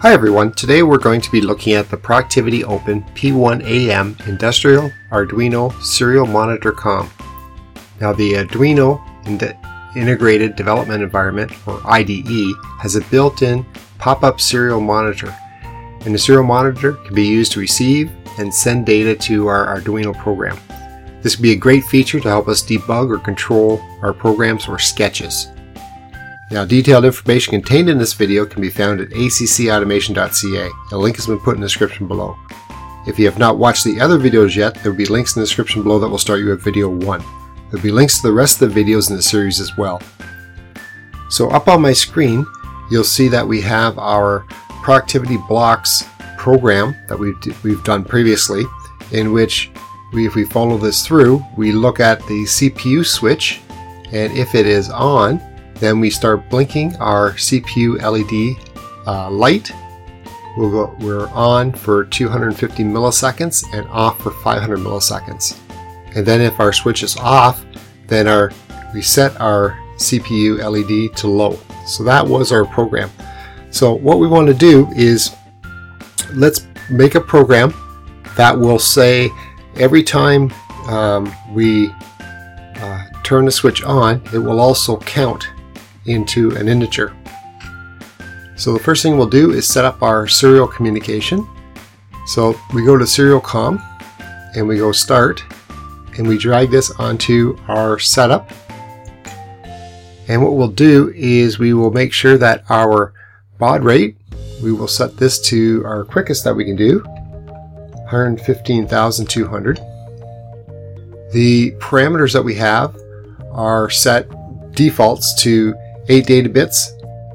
Hi everyone, today we're going to be looking at the Productivity Open P1AM Industrial Arduino Serial Monitor COM. Now the Arduino Integrated Development Environment, or IDE, has a built-in pop-up serial monitor, and the serial monitor can be used to receive and send data to our Arduino program. This would be a great feature to help us debug or control our programs or sketches. Now, detailed information contained in this video can be found at accautomation.ca. A link has been put in the description below. If you have not watched the other videos yet, there will be links in the description below that will start you at video 1. There will be links to the rest of the videos in the series as well. So up on my screen, you'll see that we have our productivity blocks program that we've done previously, in which if we follow this through, we look at the CPU switch, and if it is on, then we start blinking our CPU LED light. We're on for 250 milliseconds and off for 500 milliseconds. And then if our switch is off, then we set our CPU LED to low. So that was our program. So what we want to do is, let's make a program that will say every time we turn the switch on, it will also count into an integer. So the first thing we'll do is set up our serial communication. So we go to serial COM and we go start, and we drag this onto our setup. And what we'll do is we will make sure that our baud rate, we will set this to our quickest that we can do, 115,200. The parameters that we have are set defaults to 8 data bits,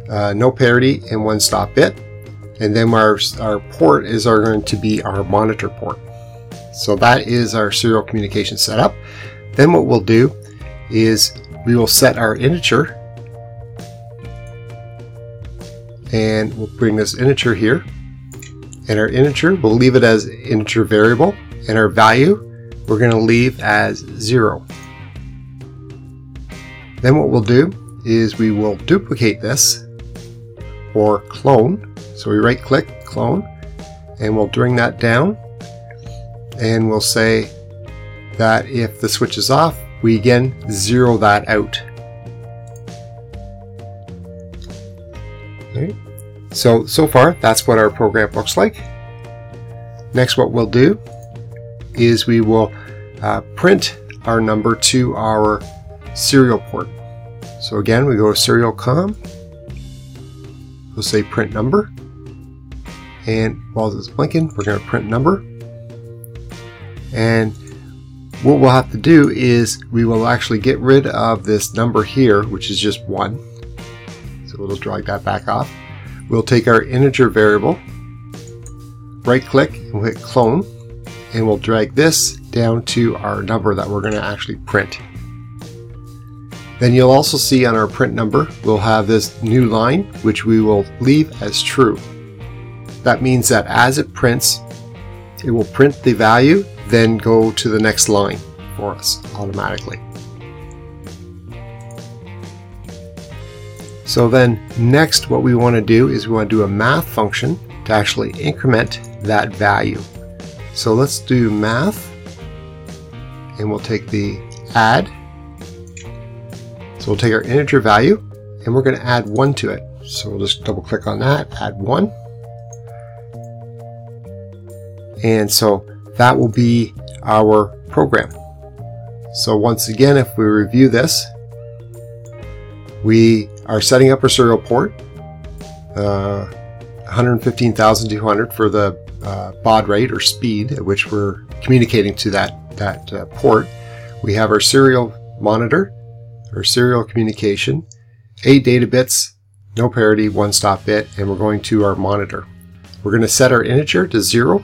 no parity, and 1 stop bit. And then our port is going to be our monitor port. So that is our serial communication setup. Then what we'll do is we will set our integer, and we'll bring this integer here, and our integer, we'll leave it as integer variable, and our value we're going to leave as 0. Then what we'll do is we will duplicate this, or clone. So we right click, clone, and we'll bring that down, and we'll say that if the switch is off, we again zero that out. Okay. So far that's what our program looks like. Next, what we'll do is we will print our number to our serial port. So again, we go to serial COM, we'll say print number, and while it's blinking, we're going to print number. And what we'll have to do is we will actually get rid of this number here, which is just 1. So we'll drag that back off. We'll take our integer variable, right click, and we'll hit clone, and we'll drag this down to our number that we're going to actually print. Then you'll also see on our print number, we'll have this new line, which we will leave as true. That means that as it prints, it will print the value, then go to the next line for us automatically. So then next, what we want to do is we want to do a math function to actually increment that value. So let's do math, and we'll take the add. So we'll take our integer value, and we're going to add 1 to it. So we'll just double click on that, add 1. And so that will be our program. So once again, if we review this, we are setting up our serial port, 115,200 for the baud rate or speed at which we're communicating to that port. We have our serial monitor, or serial communication, 8 data bits, no parity, 1 stop bit, and we're going to our monitor. We're going to set our integer to 0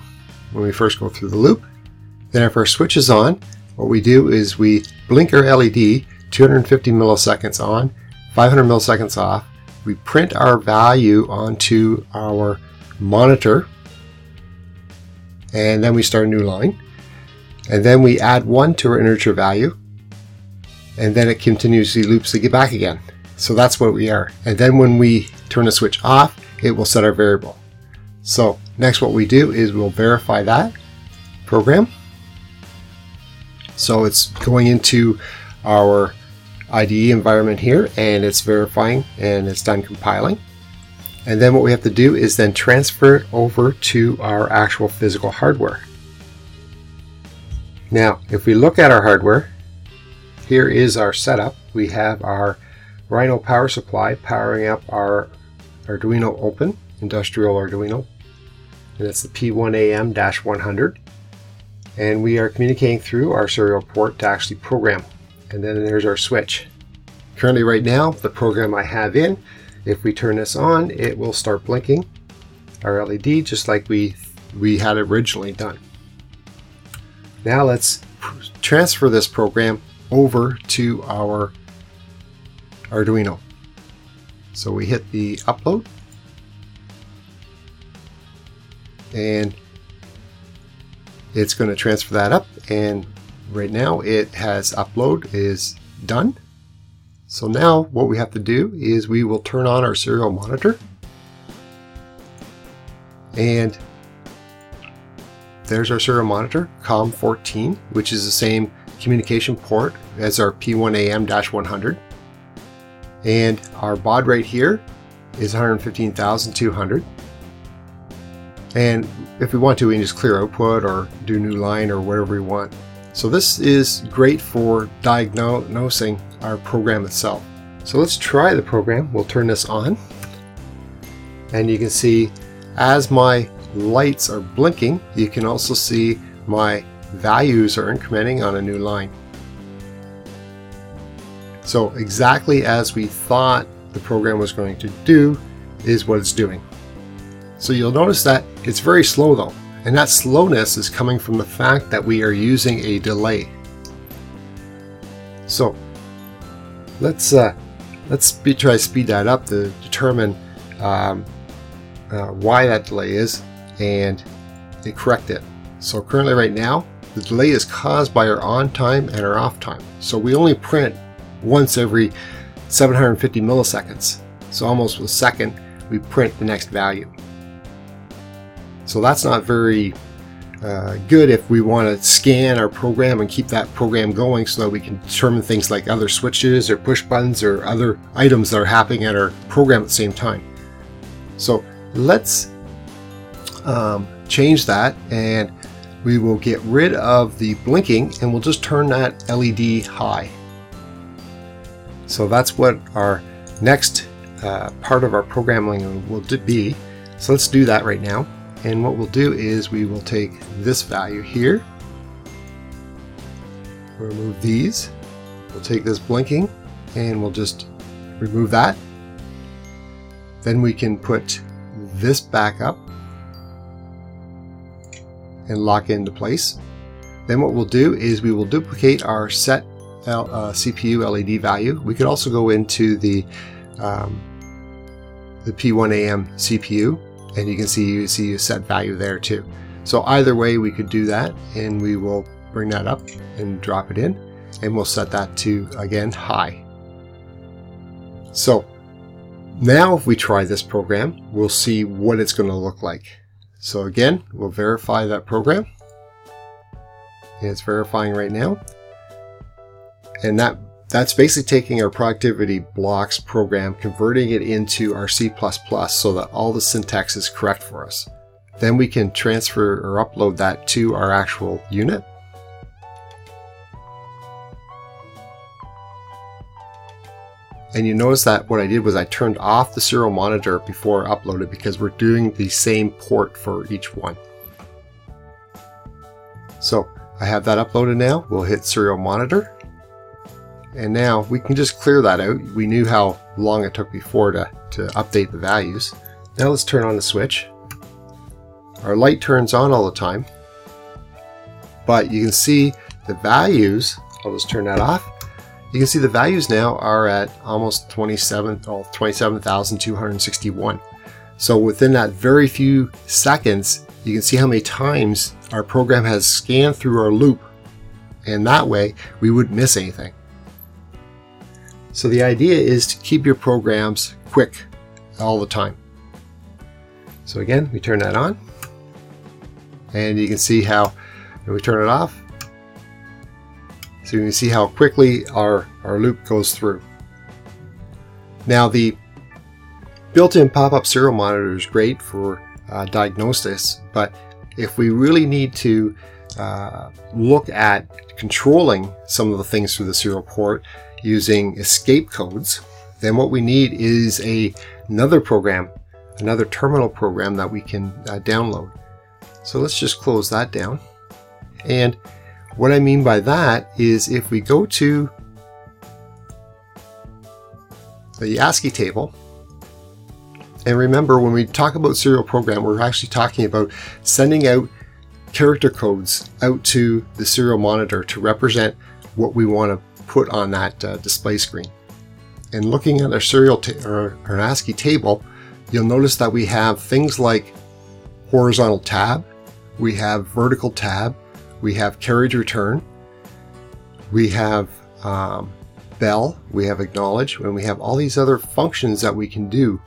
when we first go through the loop. Then if our switch is on, what we do is we blink our LED, 250 milliseconds on, 500 milliseconds off. We print our value onto our monitor, and then we start a new line. And then we add 1 to our integer value, and then it continuously loops to get back again. So that's what we are. And then when we turn the switch off, it will set our variable. So next what we do is we'll verify that program. So it's going into our IDE environment here and it's verifying and it's done compiling. And then what we have to do is then transfer it over to our actual physical hardware. Now, if we look at our hardware, here is our setup. We have our Rhino power supply powering up our Arduino Open, industrial Arduino, and it's the P1AM-100. And we are communicating through our serial port to actually program. And then there's our switch. Currently right now, the program I have in, if we turn this on, it will start blinking our LED just like we had originally done. Now let's transfer this program over to our Arduino. So we hit the upload and it's going to transfer that up, and right now it has upload is done. So now what we have to do is we will turn on our serial monitor, and there's our serial monitor, COM14, which is the same communication port as our P1AM-100. And our baud rate here is 115,200. And if we want to, we can just clear output or do new line or whatever we want. So this is great for diagnosing our program itself. So let's try the program. We'll turn this on. And you can see as my lights are blinking, you can also see my values are incrementing on a new line. So exactly as we thought the program was going to do is what it's doing. So you'll notice that it's very slow though, and that slowness is coming from the fact that we are using a delay. So let's try to speed that up to determine why that delay is and correct it. So currently right now the delay is caused by our on time and our off time. So we only print once every 750 milliseconds. So almost a second we print the next value. So that's not very good if we want to scan our program and keep that program going so that we can determine things like other switches or push buttons or other items that are happening at our program at the same time. So let's change that, and we will get rid of the blinking and we'll just turn that LED high. So that's what our next part of our programming will be. So let's do that right now. And what we'll do is we will take this value here, remove these, we'll take this blinking and we'll just remove that. Then we can put this back up and lock it into place. Then what we'll do is we will duplicate our set CPU LED value. We could also go into the P1AM CPU, and you can see a set value there too. So either way we could do that, and we will bring that up and drop it in, and we'll set that to again high. So now if we try this program, we'll see what it's going to look like. So again, we'll verify that program, and it's verifying right now, and that's basically taking our productivity blocks program, converting it into our C++ so that all the syntax is correct for us. Then we can transfer or upload that to our actual unit. And you notice that what I did was I turned off the serial monitor before I uploaded because we're doing the same port for each one. So I have that uploaded now. We'll hit serial monitor. And now we can just clear that out. We knew how long it took before to update the values. Now let's turn on the switch. Our light turns on all the time, but you can see the values. I'll just turn that off. You can see the values now are at almost 27,261. So within that very few seconds, you can see how many times our program has scanned through our loop, and that way we wouldn't miss anything. So the idea is to keep your programs quick all the time. So again, we turn that on, and you can see how when we turn it off, so you can see how quickly our loop goes through. Now the built-in pop-up serial monitor is great for diagnosis, but if we really need to look at controlling some of the things through the serial port using escape codes, then what we need is another program, another terminal program that we can download. So let's just close that down. And what I mean by that is if we go to the ASCII table, and remember when we talk about serial program, we're actually talking about sending out character codes out to the serial monitor to represent what we want to put on that display screen. And looking at our serial or our ASCII table, you'll notice that we have things like horizontal tab, we have vertical tab, we have carriage return, we have bell, we have acknowledge, and we have all these other functions that we can do.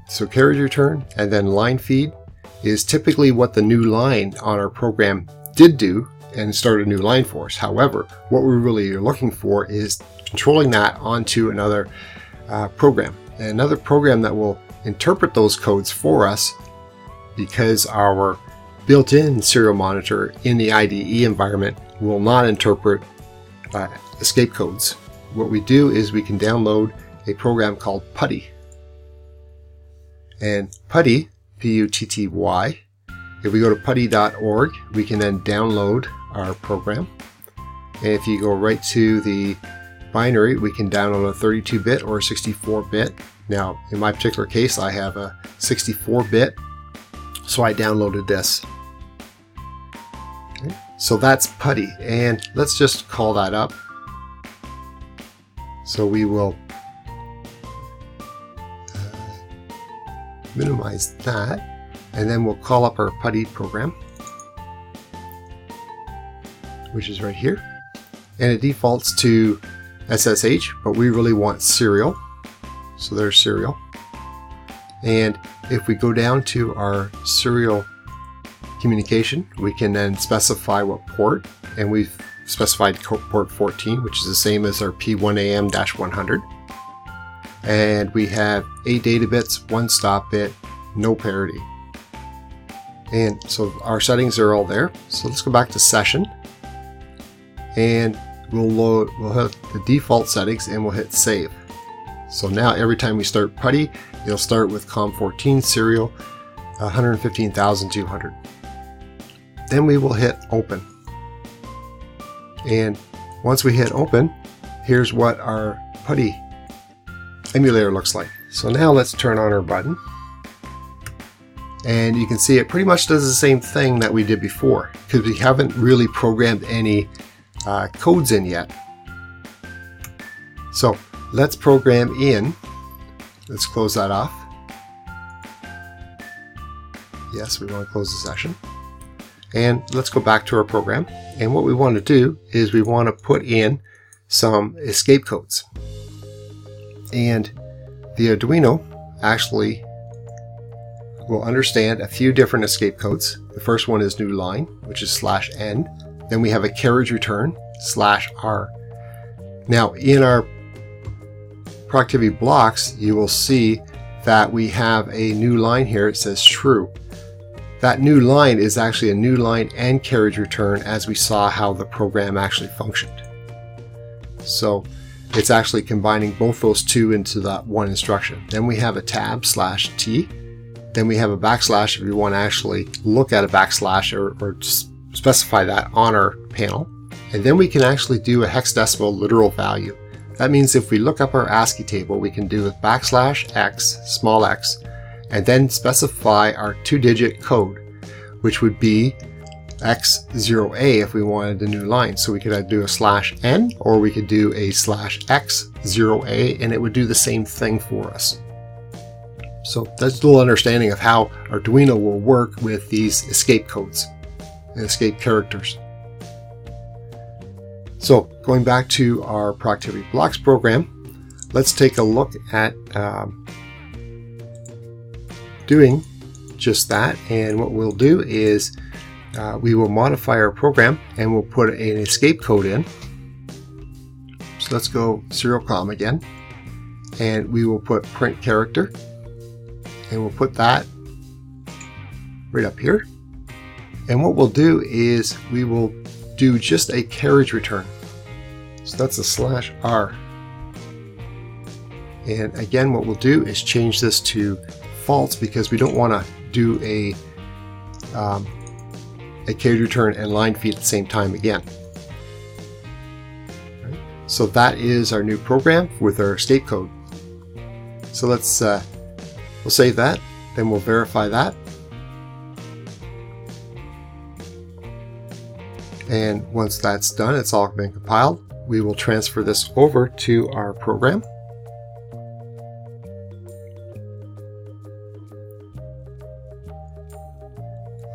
So carriage return and then line feed is typically what the new line on our program did do and start a new line for us. However, what we really are looking for is controlling that onto another program. And another program that will interpret those codes for us, because our built-in serial monitor in the IDE environment will not interpret escape codes. What we do is we can download a program called Putty. And Putty, P-U-T-T-Y, if we go to putty.org, we can then download our program. And if you go right to the binary, we can download a 32-bit or a 64-bit. Now, in my particular case, I have a 64-bit, so I downloaded this. Okay. So that's Putty, and let's just call that up. So we will minimize that, and then we'll call up our Putty program, which is right here, and it defaults to SSH, but we really want serial, so there's serial. And if we go down to our serial communication, we can then specify what port, and we've specified port 14, which is the same as our P1AM-100. And we have 8 data bits, 1 stop bit, no parity. And so our settings are all there. So let's go back to session, and we'll hit the default settings and we'll hit save. So now every time we start Putty, it'll start with COM14 serial 115,200. Then we will hit open. And once we hit open, here's what our Putty emulator looks like. So now let's turn on our button, and you can see it pretty much does the same thing that we did before, because we haven't really programmed any codes in yet. So let's program in. Let's close that off. Yes, we want to close the session. And let's go back to our program. And what we want to do is we want to put in some escape codes. And the Arduino actually will understand a few different escape codes. The first one is new line, which is /n. Then we have a carriage return /r. Now in our productivity blocks, you will see that we have a new line here. It says true. That new line is actually a new line and carriage return, as we saw how the program actually functioned. So it's actually combining both those two into that one instruction. Then we have a tab /t. Then we have a backslash if we want to actually look at a backslash or specify that on our panel. And then we can actually do a hexadecimal literal value. That means if we look up our ASCII table, we can do a \x, small x, and then specify our 2-digit code, which would be x0a if we wanted a new line. So we could either do a /n or we could do a /x0a, and it would do the same thing for us. So that's a little understanding of how Arduino will work with these escape codes and escape characters. So going back to our productivity blocks program, let's take a look at doing just that, and what we'll do is we will modify our program and we'll put an escape code in. So let's go serial com again, and we will put print character, and we'll put that right up here. And what we'll do is we will do just a carriage return. So that's a /R. And again, what we'll do is change this to false because we don't want to do a carriage return and line feed at the same time again. Right. So that is our new program with our escape code. So let's we'll save that, then we'll verify that. And once that's done, it's all been compiled, we will transfer this over to our program.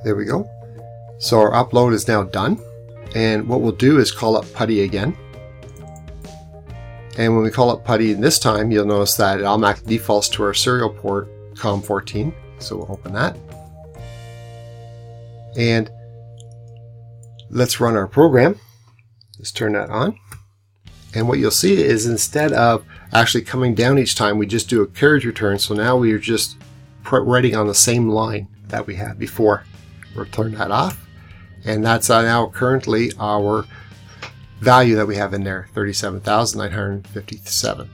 There we go. So our upload is now done. And what we'll do is call up Putty again. And when we call up Putty this time, you'll notice that it automatically defaults to our serial port COM14. So we'll open that. And let's run our program. Let's turn that on. And what you'll see is instead of actually coming down each time, we just do a carriage return. So now we are just writing on the same line that we had before. We'll turn that off. And that's now currently our value that we have in there, 37,957.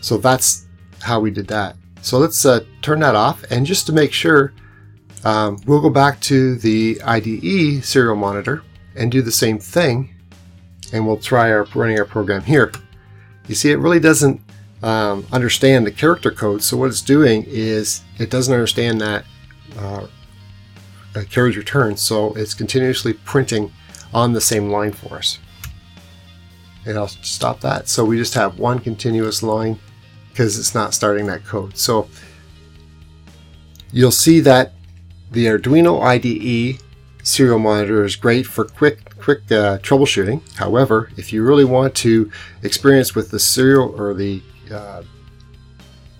So that's how we did that. So let's turn that off. And just to make sure, we'll go back to the IDE serial monitor and do the same thing, and we'll try running our program here. You see, it really doesn't understand the character code, so what it's doing is it doesn't understand that carriage return, so it's continuously printing on the same line for us. And I'll stop that. So we just have one continuous line because it's not starting that code. So you'll see that the Arduino IDE serial monitor is great for quick troubleshooting. However, if you really want to experience with the serial or the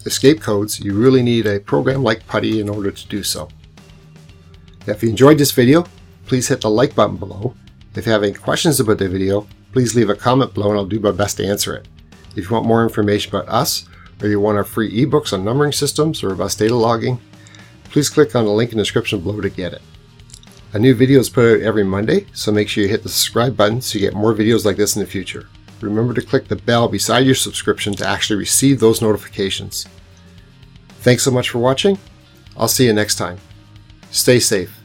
escape codes, you really need a program like Putty in order to do so. If you enjoyed this video, please hit the like button below. If you have any questions about the video, please leave a comment below and I'll do my best to answer it. If you want more information about us, or you want our free ebooks on numbering systems or bus data logging, please click on the link in the description below to get it. A new video is put out every Monday, so make sure you hit the subscribe button so you get more videos like this in the future. Remember to click the bell beside your subscription to actually receive those notifications. Thanks so much for watching. I'll see you next time. Stay safe.